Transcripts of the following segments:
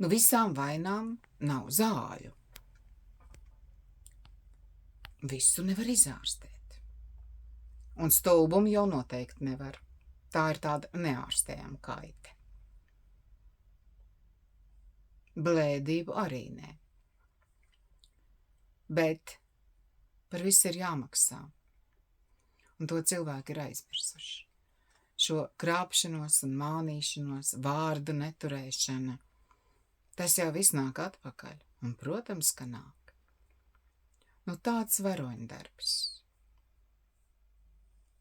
Nu, visām vainām nav zāļu. Visu nevar izārstēt. Un stulbumu jau noteikti nevar. Tā ir tāda neārstējama kaite. Blēdību arī nē. Bet par visu ir jāmaksā. Un to cilvēki ir aizmirsuši. Šo krāpšanos un mānīšanos, vārdu neturēšana, tas jau viss nāk atpakaļ. Un, protams, ka nāk. Nu, tāds varoņdarbs.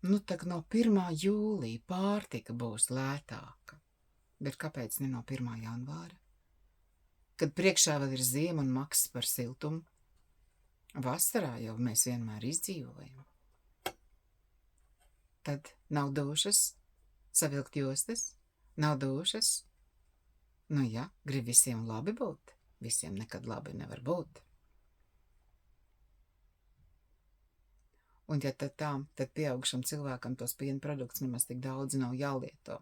Nu, tak no 1. jūlija pārtika būs lētāka. Bet kāpēc ne no 1. janvāra? Kad priekšā vēl ir ziema un maksas par siltumu. Vasarā jau mēs vienmēr izdzīvojam. Tad nav dušas, savilkt jostas, nav dušas. Nu jā, grib visiem labi būt, visiem nekad labi nevar būt. Un ja tad pieaugušam cilvēkam tos piena produktus nemaz tik daudz nav jālieto.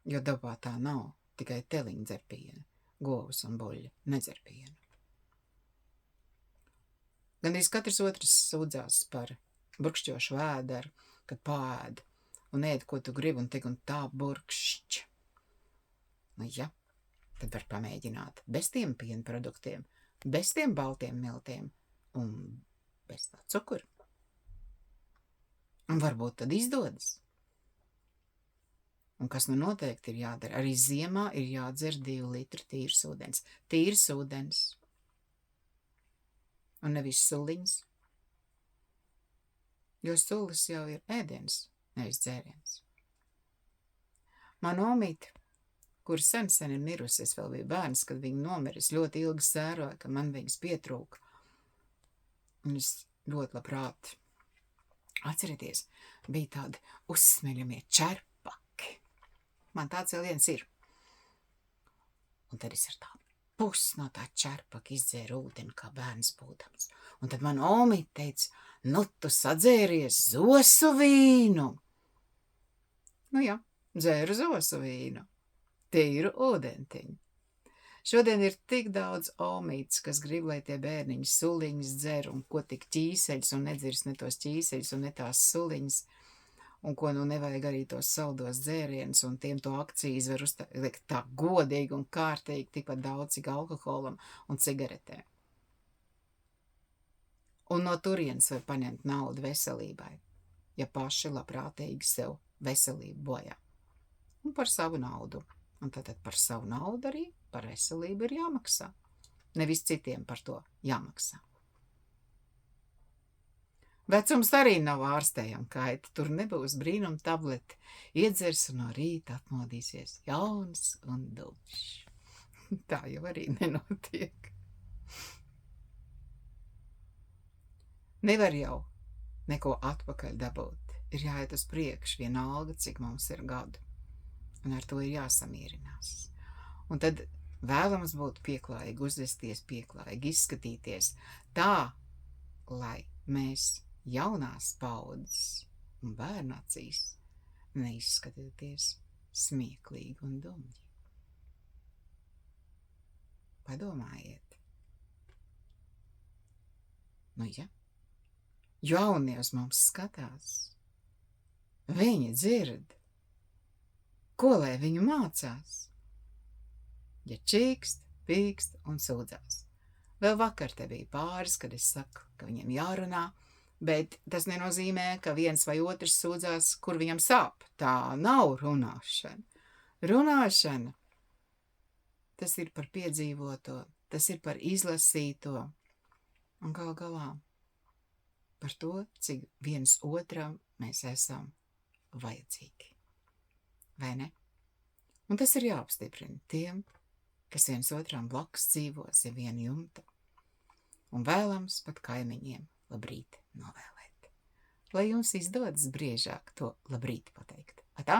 Jo dabā tā nav, tikai teliņi dzer pienu, govs un buļļi nedzer pienu. Gandrīz katrs otrs sūdzās par burkšķošu vēderu, kad pāēd un ēd, ko tu gribi, un tik un tā burkšķ. Nu ja, tad var pamēģināt bez tiem piena produktiem, bez tiem baltiem miltiem un bez tā cukura. Un varbūt tad izdodas. Un kas nu noteikti ir jādara? Arī ziemā ir jādzer 2 litri tīrs ūdens. Tīrs ūdens. Un nevis suliņas. Jo sulis jau ir ēdiens, nevis dzēriens. Man omīte, kur sen ir mirusi, es vēl biju bērns, kad viņa nomiris, ļoti ilgi sēroja, ka man viņas pietrūka. Un es ļoti labprāt. Atcerieties, bija tādi uzsmeļamie čerpaki. Man tāds vēl viens ir. Un tad es ar tādu pusi no tā čerpaka izdzēru ūdeni, kā bērns būdams. Un tad man omīte teica, nu tu sadzēries zosu vīnu. Nu jā, dzēru zosu vīnu. Tīru ūdentiņu. Šodien ir tik daudz omītes, kas grib, lai tie bērniņi suliņas dzer, un ko tik ķīseļus, un nedzirs ne tos ķīseļus, un ne tās suliņas, un ko nu nevajag arī tos saldos dzērienus, un tiem to akcijas var uzlikt tā godīgi un kārtīgi, tikpat daudz, cik alkoholam un cigaretēm. Un no turienes var paņemt naudu veselībai, ja paši labprātīgi sev veselību bojā. Un par savu naudu. Un tad par savu naudu arī par veselību ir jāmaksā. Nevis citiem par to jāmaksā. Vecums arī nav ārstējama kaita. Tur nebūs brīnum tableti. Iedzers un no rīta atmodīsies jauns un dulšs. Tā jau arī nenotiek. Nevar jau neko atpakaļ dabūt. Ir jāiet uz priekšu, vienalga, cik mums ir gadu. Un ar to ir jāsamierinās. Un tad vēlams būt pieklājīgi, uzvesties pieklājīgi, izskatīties tā, lai mēs jaunās paudzes un bērnu acīs neizskatīties smieklīgi un dumji. Padomājiet. Nu ja, jaunie uz mums skatās, viņi dzird, ko lai viņu mācās? Ja čīkst, pīkst un sūdzās. Vēl vakar te bija pāris, kad es saku, ka viņiem jārunā, bet tas nenozīmē, ka viens vai otrs sūdzās, kur viņam sāp. Tā nav runāšana. Runāšana, tas ir par piedzīvoto, tas ir par izlasīto. Un gal galā par to, cik viens otram mēs esam vajadzīgi. Vai ne? Un tas ir jāapstiprina tiem, kas viens otram blakus dzīvo zem viena jumta. Un vēlams pat kaimiņiem labrīt novēlēt. Lai jums izdodas briežāk to labrīt pateikt. Atā?